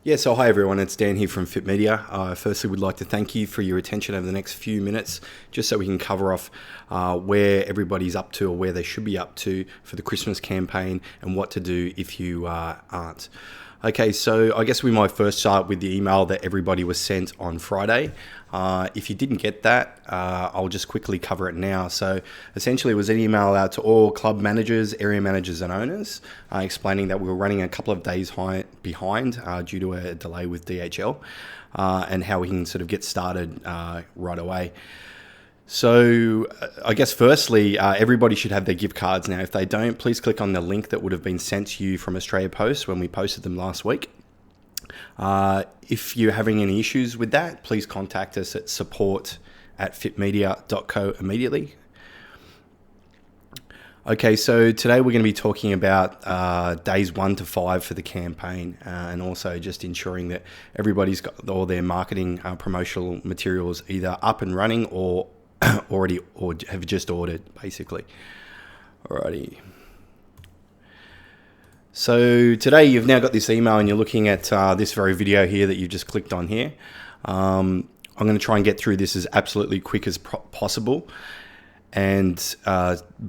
Yeah, so hi everyone, it's Dan here from Fit Media. Firstly, we'd like to thank you for your attention over the next few minutes, just so we can cover off where everybody's up to or where they should be up to for the Christmas campaign and what to do if you aren't. Okay, so I guess we might first start with the email that everybody was sent on Friday. If you didn't get that, I'll just quickly cover it now. So essentially it was an email out to all club managers, area managers and owners explaining that we were running a couple of days behind due to a delay with DHL and how we can sort of get started right away. So I guess firstly, everybody should have their gift cards now. If they don't, please click on the link that would have been sent to you from Australia Post when we posted them last week. If you're having any issues with that, please contact us at support@fitmedia.co immediately. Okay, so today we're going to be talking about days 1 to 5 for the campaign and also just ensuring that everybody's got all their marketing promotional materials either up and running or already or have just ordered, basically. Alrighty. So today you've now got this email and you're looking at this very video here that you just clicked on here. I'm going to try and get through this as absolutely quick as possible and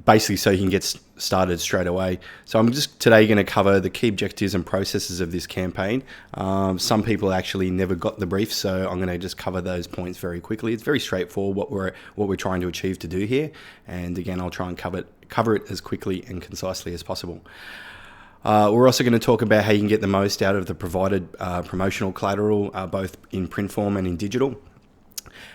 basically so you can get started straight away. So I'm just today going to cover the key objectives and processes of this campaign. Some people actually never got the brief, so I'm going to just cover those points very quickly. It's very straightforward what we're trying to achieve to do here, and again I'll try and cover it as quickly and concisely as possible. We're also going to talk about how you can get the most out of the provided promotional collateral, both in print form and in digital,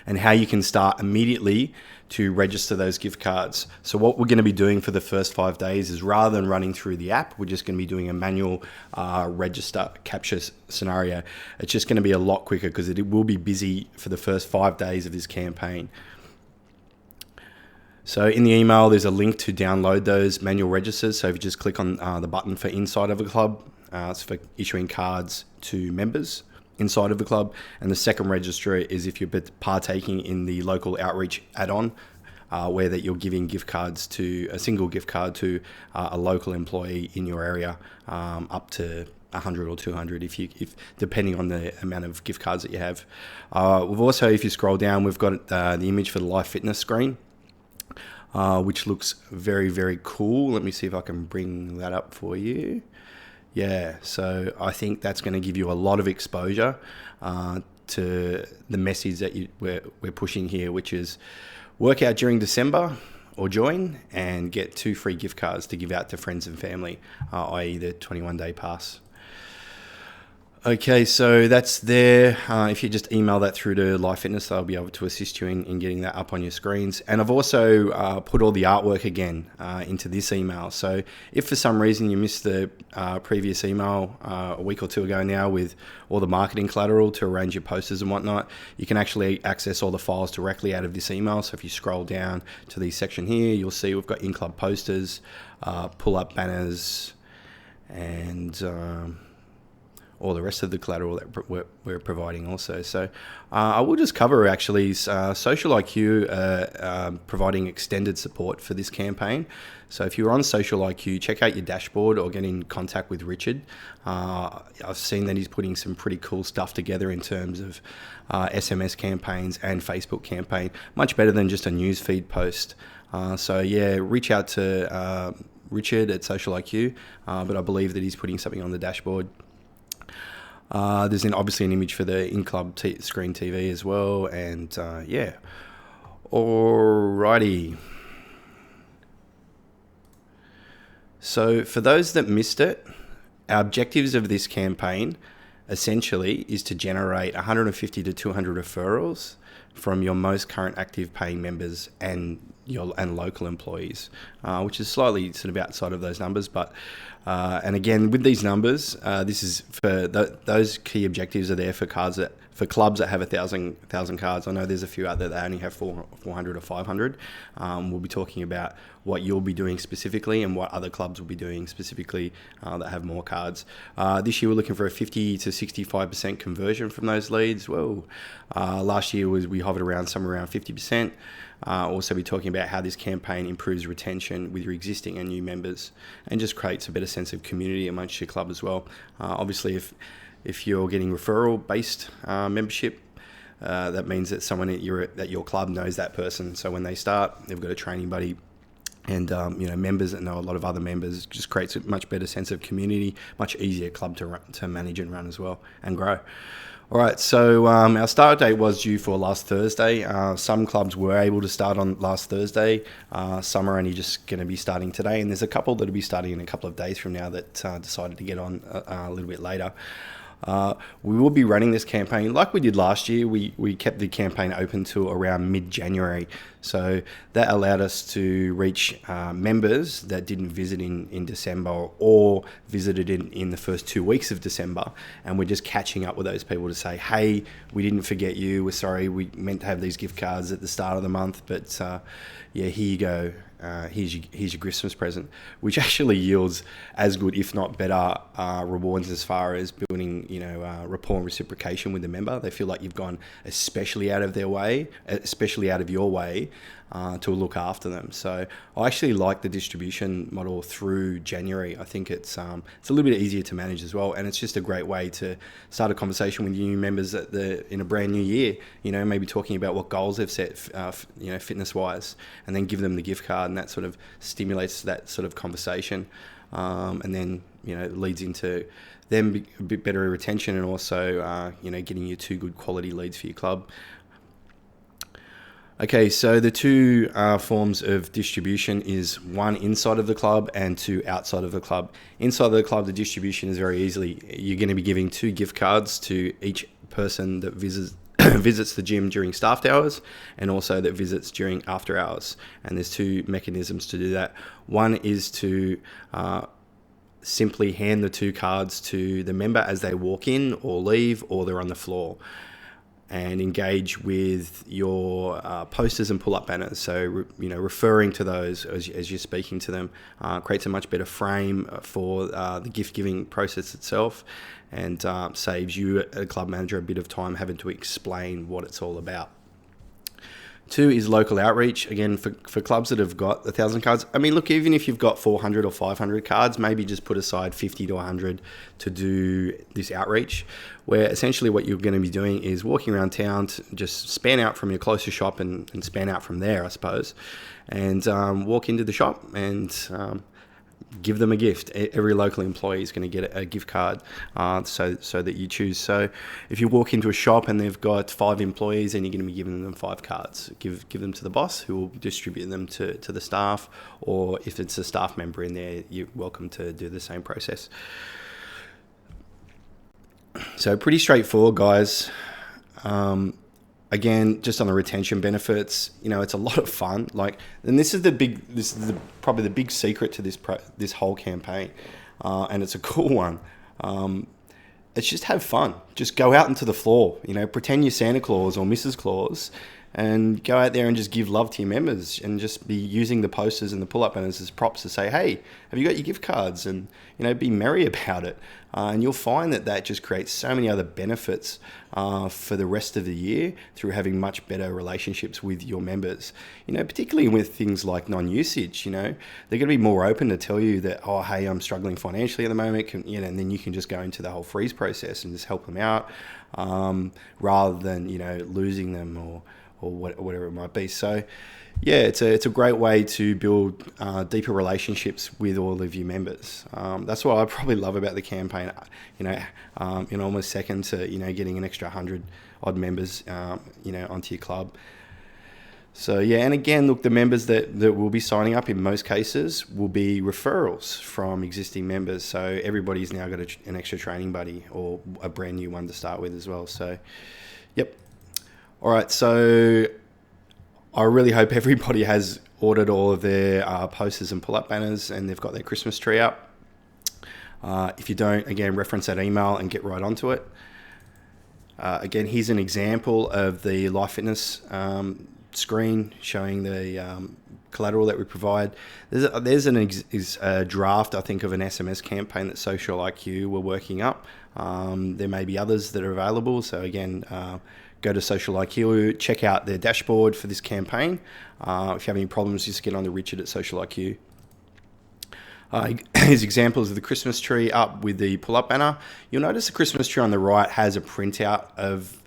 and how you can start immediately to register those gift cards. So what we're going to be doing for the first 5 days is, rather than running through the app, we're just going to be doing a manual register capture scenario. It's just going to be a lot quicker because it will be busy for the first 5 days of this campaign. So in the email, there's a link to download those manual registers. So if you just click on the button for inside of a club, it's for issuing cards to members inside of the club. And the second register is if you're partaking in the local outreach add-on, where that you're giving gift cards to a single gift card to a local employee in your area, up to 100 or 200 if depending on the amount of gift cards that you have. We've also, if you scroll down, we've got the image for the live fitness screen, which looks very, very cool. Let me see if I can bring that up for you. Yeah, so I think that's going to give you a lot of exposure to the message that we're pushing here, which is work out during December or join and get 2 free gift cards to give out to friends and family, i.e. the 21-day pass. Okay, so that's there. If you just email that through to Live Fitness, they'll be able to assist you in getting that up on your screens. And I've also put all the artwork again into this email. So if for some reason you missed the previous email a week or two ago now with all the marketing collateral to arrange your posters and whatnot, you can actually access all the files directly out of this email. So if you scroll down to the section here, you'll see we've got in-club posters, pull-up banners, and all the rest of the collateral that we're providing also. So I will just cover actually Social IQ providing extended support for this campaign. So if you're on Social IQ, check out your dashboard or get in contact with Richard. I've seen that he's putting some pretty cool stuff together in terms of SMS campaigns and Facebook campaign, much better than just a newsfeed post. So yeah, reach out to Richard at Social IQ, but I believe that he's putting something on the dashboard. There's obviously an image for the in-club screen TV as well, and yeah. Alrighty. So for those that missed it, our objectives of this campaign essentially is to generate 150 to 200 referrals from your most current active paying members and local employees, which is slightly sort of outside of those numbers, but and again with these numbers, this is for those key objectives are there for clubs that have 1,000 cards. I know there's a few out there that only have 400 or 500. We'll be talking about what you'll be doing specifically and what other clubs will be doing specifically that have more cards. This year we're looking for a 50 to 65% conversion from those leads. Whoa. Last year we hovered around somewhere around 50%. Also be talking about how this campaign improves retention with your existing and new members and just creates a better sense of community amongst your club as well. Obviously, if If you're getting referral-based membership, that means that someone at your club knows that person. So when they start, they've got a training buddy. And, members that know a lot of other members, just creates a much better sense of community, much easier club to manage and run as well and grow. All right, so our start date was due for last Thursday. Some clubs were able to start on last Thursday. Some are only just going to be starting today. And there's a couple that will be starting in a couple of days from now that decided to get on a little bit later. We will be running this campaign like we did last year. We kept the campaign open to around mid-January. So that allowed us to reach members that didn't visit in December or visited in the first 2 weeks of December. And we're just catching up with those people to say, hey, we didn't forget you. We're sorry. We meant to have these gift cards at the start of the month. But here you go. Here's your Christmas present, which actually yields as good, if not better, rewards as far as building, rapport and reciprocation with the member. They feel like you've gone especially out of your way, to look after them. So I actually like the distribution model through January. I think it's a little bit easier to manage as well, and it's just a great way to start a conversation with new members in a brand new year. Maybe talking about what goals they've set, fitness wise, and then give them the gift card, and that sort of stimulates that sort of conversation, and then it leads into them a bit better retention, and also getting you 2 good quality leads for your club. Okay, so the 2 forms of distribution is 1 inside of the club and 2 outside of the club. Inside of the club, the distribution is very easily. You're going to be giving 2 gift cards to each person that visits the gym during staffed hours, and also that visits during after hours. And there's 2 mechanisms to do that. One is to simply hand the 2 cards to the member as they walk in or leave, or they're on the floor, and engage with your posters and pull-up banners. So, referring to those as you're speaking to them creates a much better frame for the gift-giving process itself, and saves you, a club manager, a bit of time having to explain what it's all about. 2 is local outreach. Again, for clubs that have got 1,000 cards. I mean, look, even if you've got 400 or 500 cards, maybe just put aside 50 to 100 to do this outreach, where essentially what you're going to be doing is walking around town to just span out from your closest shop and span out from there, I suppose, and walk into the shop and give them a gift. Every local employee is going to get a gift card, so that you choose. So if you walk into a shop and they've got 5 employees, then you're going to be giving them 5 cards. Give them to the boss, who will distribute them to the staff, or if it's a staff member in there, you're welcome to do the same process. So pretty straightforward, guys. Again, just on the retention benefits, it's a lot of fun. And this is probably the big secret to this whole campaign, and it's a cool one. It's just have fun. Just go out into the floor. Pretend you're Santa Claus or Mrs. Claus, and go out there and just give love to your members, and just be using the posters and the pull-up banners as props to say, hey, have you got your gift cards? And, be merry about it. And you'll find that just creates so many other benefits for the rest of the year through having much better relationships with your members. Particularly with things like non-usage, they're going to be more open to tell you that, oh, hey, I'm struggling financially at the moment, and then you can just go into the whole freeze process and just help them out, rather than, losing them or whatever it might be. So yeah, it's a great way to build deeper relationships with all of your members. That's what I probably love about the campaign. Almost second to getting an extra 100 odd members onto your club. So yeah, and again, look, the members that will be signing up in most cases will be referrals from existing members. So everybody's now got an extra training buddy, or a brand new one to start with as well. So yep. All right, so I really hope everybody has ordered all of their posters and pull-up banners, and they've got their Christmas tree up. If you don't, again, reference that email and get right onto it. Again, here's an example of the Life Fitness screen showing the collateral that we provide. There's a draft, I think, of an SMS campaign that Social IQ were working up. There may be others that are available. So again, go to Social IQ, check out their dashboard for this campaign. If you have any problems, just get on to Richard at Social IQ. Here's examples of the Christmas tree up with the pull-up banner. You'll notice the Christmas tree on the right has a printout of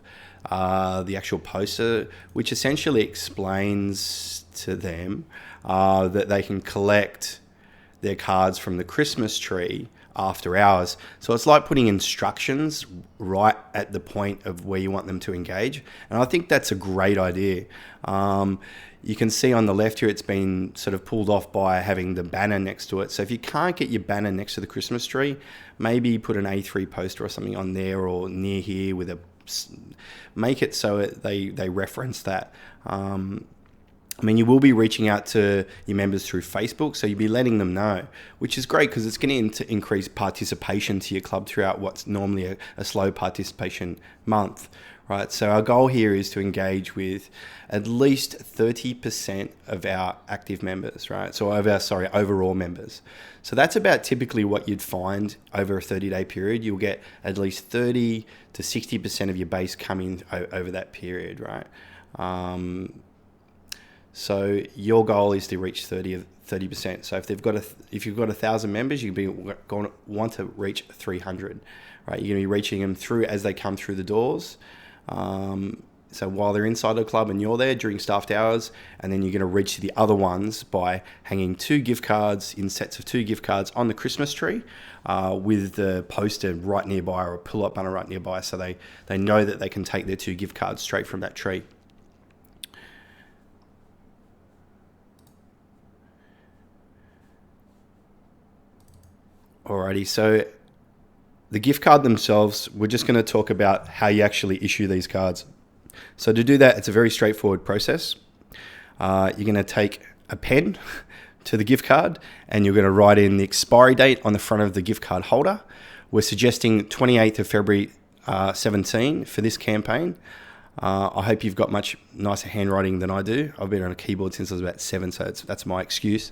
the actual poster, which essentially explains to them that they can collect their cards from the Christmas tree after hours. So it's like putting instructions right at the point of where you want them to engage. And I think that's a great idea. You can see on the left here, it's been sort of pulled off by having the banner next to it. So if you can't get your banner next to the Christmas tree, maybe put an A3 poster or something on there or near here with make it so they reference that. I mean, you will be reaching out to your members through Facebook, so you'll be letting them know, which is great because it's going to increase participation to your club throughout what's normally a slow participation month, right? So our goal here is to engage with at least 30% of our active members, right? So overall members. So that's about typically what you'd find over a 30-day period. You'll get at least 30 to 60% of your base coming over that period, right? So your goal is to reach 30%. So if you've got 1,000 members, you'll be going to want to reach 300, right? You're going to be reaching them through as they come through the doors. So while they're inside the club and you're there during staffed hours, and then you're going to reach the other ones by hanging 2 gift cards in sets of 2 gift cards on the Christmas tree with the poster right nearby or a pull-up banner right nearby, so they know that they can take their 2 gift cards straight from that tree. Alrighty, so the gift card themselves, we're just going to talk about how you actually issue these cards. So to do that, it's a very straightforward process. You're going to take a pen to the gift card and you're going to write in the expiry date on the front of the gift card holder. We're suggesting 28th of February 17 for this campaign. I hope you've got much nicer handwriting than I do. I've been on a keyboard since I was about 7, so that's my excuse.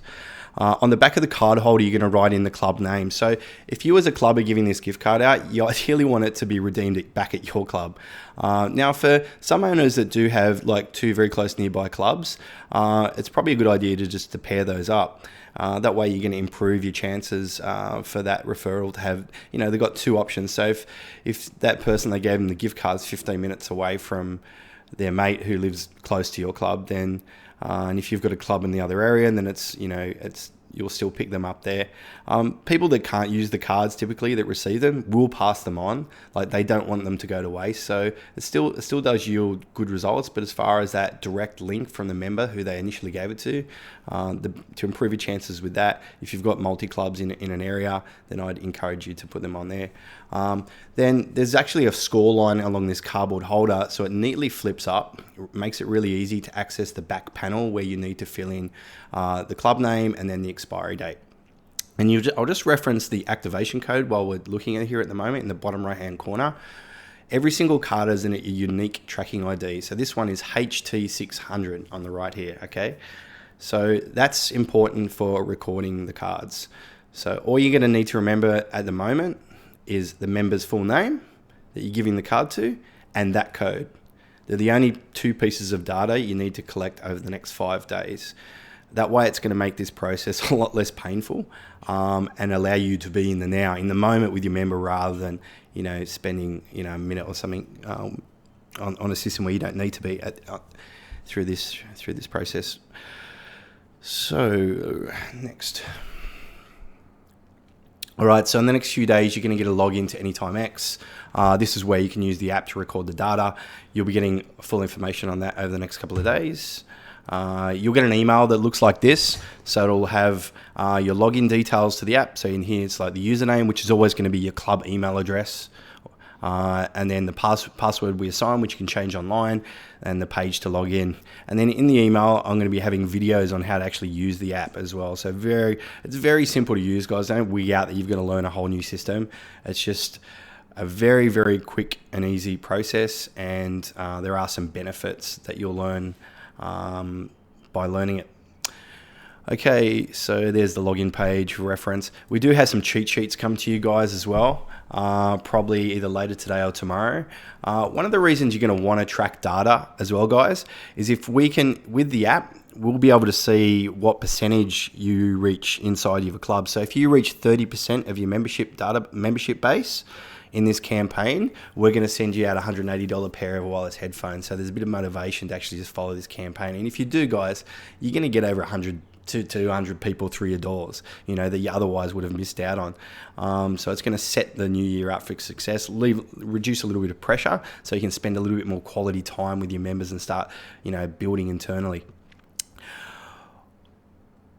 On the back of the card holder, you're going to write in the club name. So if you as a club are giving this gift card out, you ideally want it to be redeemed back at your club. Now, for some owners that do have like 2 very close nearby clubs, it's probably a good idea to pair those up. That way you're going to improve your chances for that referral to have, they've got 2 options. So if that person they gave them the gift card is 15 minutes away from their mate who lives close to your club, then and if you've got a club in the other area, then you'll still pick them up there. People that can't use the cards typically that receive them will pass them on. Like they don't want them to go to waste. So it still does yield good results. But as far as that direct link from the member who they initially gave it to improve your chances with that, if you've got multi-clubs in an area, then I'd encourage you to put them on there. Then there's actually a score line along this cardboard holder. So it neatly flips up. It makes it really easy to access the back panel where you need to fill in the club name and then the expiry date. And I'll just reference the activation code while we're looking at here at the moment in the bottom right hand corner. Every single card has a unique tracking ID. So this one is HT600 on the right here, okay? So that's important for recording the cards. So all you're going to need to remember at the moment is the member's full name that you're giving the card to and that code. They're the only 2 pieces of data you need to collect over the next 5 days. That way it's going to make this process a lot less painful and allow you to be in the now, in the moment with your member rather than, spending, a minute or something on a system where you don't need to be through this process. So next. All right, so in the next few days, you're going to get a login to Anytime X. This is where you can use the app to record the data. You'll be getting full information on that over the next couple of days. You'll get an email that looks like this. So it'll have your login details to the app. So in here, it's like the username, which is always going to be your club email address. And then the password we assign, which you can change online, and the page to log in. And then in the email, I'm going to be having videos on how to actually use the app as well. So it's very simple to use, guys. Don't wig out that you've got to learn a whole new system. It's just a very, very quick and easy process. And there are some benefits that you'll learn by learning it. Okay, so there's the login page for reference. We do have some cheat sheets come to you guys as well, probably either later today or tomorrow. One of the reasons you're going to want to track data as well, guys, is if we can, with the app, we'll be able to see what percentage you reach inside of a club. So if you reach 30% of your membership base in this campaign, we're going to send you out a $180 pair of wireless headphones. So there's a bit of motivation to actually just follow this campaign. And if you do, guys, you're going to get over 100 to 200 people through your doors, that you otherwise would have missed out on. So it's going to set the new year up for success, reduce a little bit of pressure so you can spend a little bit more quality time with your members and start, building internally.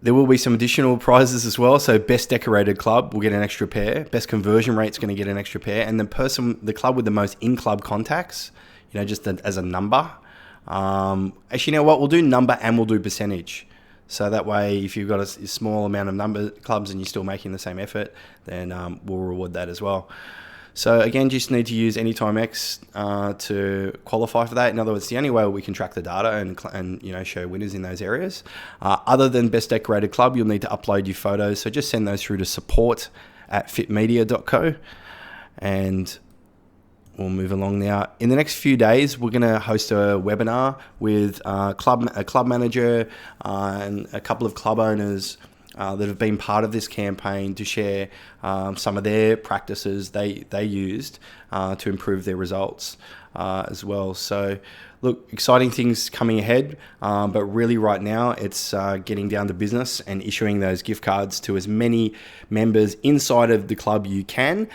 There will be some additional prizes as well. So best decorated club will get an extra pair. Best conversion rate's going to get an extra pair. And the club with the most in-club contacts, just as a number. Actually, you know what? We'll do number and we'll do percentage. So that way, if you've got a small amount of number clubs and you're still making the same effort, then we'll reward that as well. So again, just need to use Anytime X to qualify for that. In other words, the only way we can track the data and show winners in those areas. Other than best decorated club, you'll need to upload your photos. So just send those through to support@fitmedia.co, and we'll move along now. In the next few days, we're going to host a webinar with a club manager and a couple of club owners that have been part of this campaign to share some of their practices they used to improve their results as well. So look, exciting things coming ahead, but really right now it's getting down to business and issuing those gift cards to as many members inside of the club you can,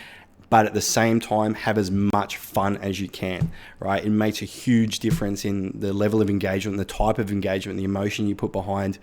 but at the same time, have as much fun as you can, right? It makes a huge difference in the level of engagement, the type of engagement, the emotion you put behind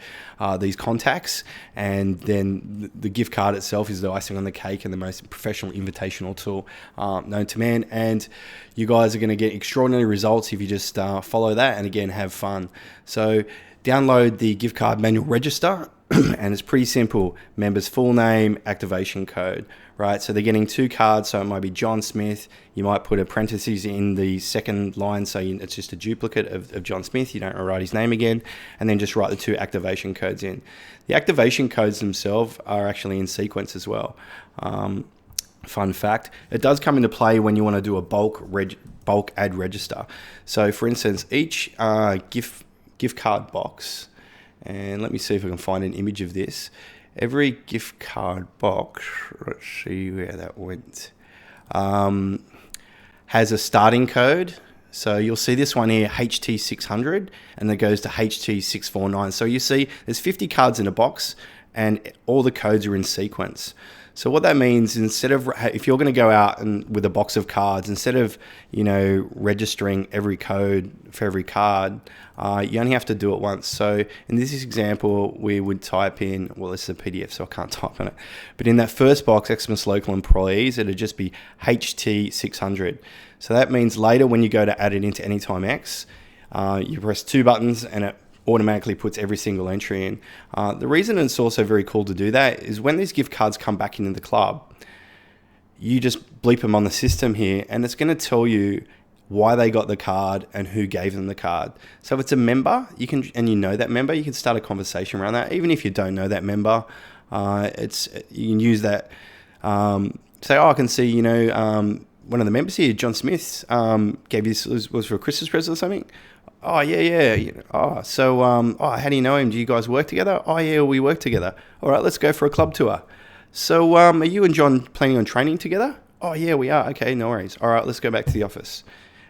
these contacts. And then the gift card itself is the icing on the cake and the most professional invitational tool known to man. And you guys are going to get extraordinary results if you just follow that and, again, have fun. So download the gift card manual register. And it's pretty simple. Member's full name, activation code, right? So they're getting 2 cards, so it might be John Smith. You might put a parentheses in the second line, so it's just a duplicate of John Smith. You don't write his name again, and then just write the 2 activation codes in. The activation codes themselves are actually in sequence as well. Fun fact, it does come into play when you want to do a bulk ad register. So for instance, each gift card box, and let me see if I can find an image of this. Every gift card box, let's see where that went, has a starting code. So you'll see this one here, HT600, and that goes to HT649. So you see there's 50 cards in a box and all the codes are in sequence. So what that means, instead of, if you're going to go out and with a box of cards, instead of, registering every code for every card, you only have to do it once. So in this example, we would type in, well, this is a PDF, so I can't type on it. But in that first box, Xmas local employees, it'd just be HT600. So that means later when you go to add it into Anytime X, you press 2 buttons and it automatically puts every single entry in. The reason it's also very cool to do that is when these gift cards come back into the club, you just bleep them on the system here and it's going to tell you why they got the card and who gave them the card. So if it's a member, you can that member, you can start a conversation around that. Even if you don't know that member, you can use that. Say, I can see, one of the members here, John Smith, gave you this, was for a Christmas present or something. Oh, yeah. Oh, so, how do you know him? Do you guys work together? Oh, yeah, we work together. All right, let's go for a club tour. So, are you and John planning on training together? Oh, yeah, we are. Okay, no worries. All right, let's go back to the office.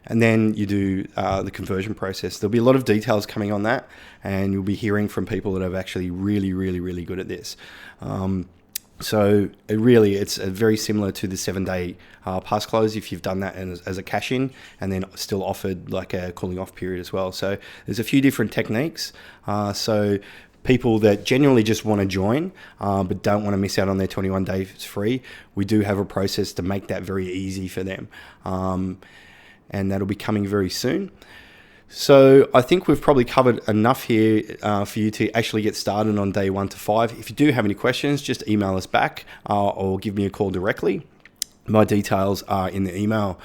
And then you do the conversion process. There'll be a lot of details coming on that, and you'll be hearing from people that are actually really, really, really good at this. So it's very similar to the 7-day pass close if you've done that as a cash-in and then still offered like a cooling off period as well. So there's a few different techniques. So people that genuinely just want to join but don't want to miss out on their 21 days free, we do have a process to make that very easy for them. And that'll be coming very soon. So I think we've probably covered enough here for you to actually get started on day 1 to 5. If you do have any questions, just email us back or give me a call directly. My details are in the email.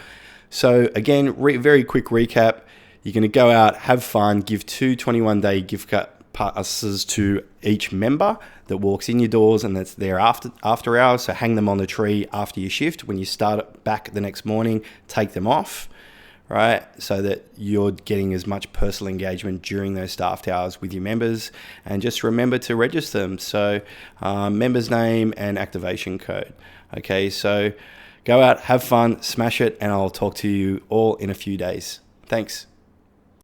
So again, very quick recap. You're going to go out, have fun, give 2 21-day gift passes to each member that walks in your doors and that's there after hours. So hang them on the tree after your shift. When you start back the next morning, take them off, right? So that you're getting as much personal engagement during those staffed hours with your members. And just remember to register them. So member's name and activation code. Okay, so go out, have fun, smash it, and I'll talk to you all in a few days. Thanks.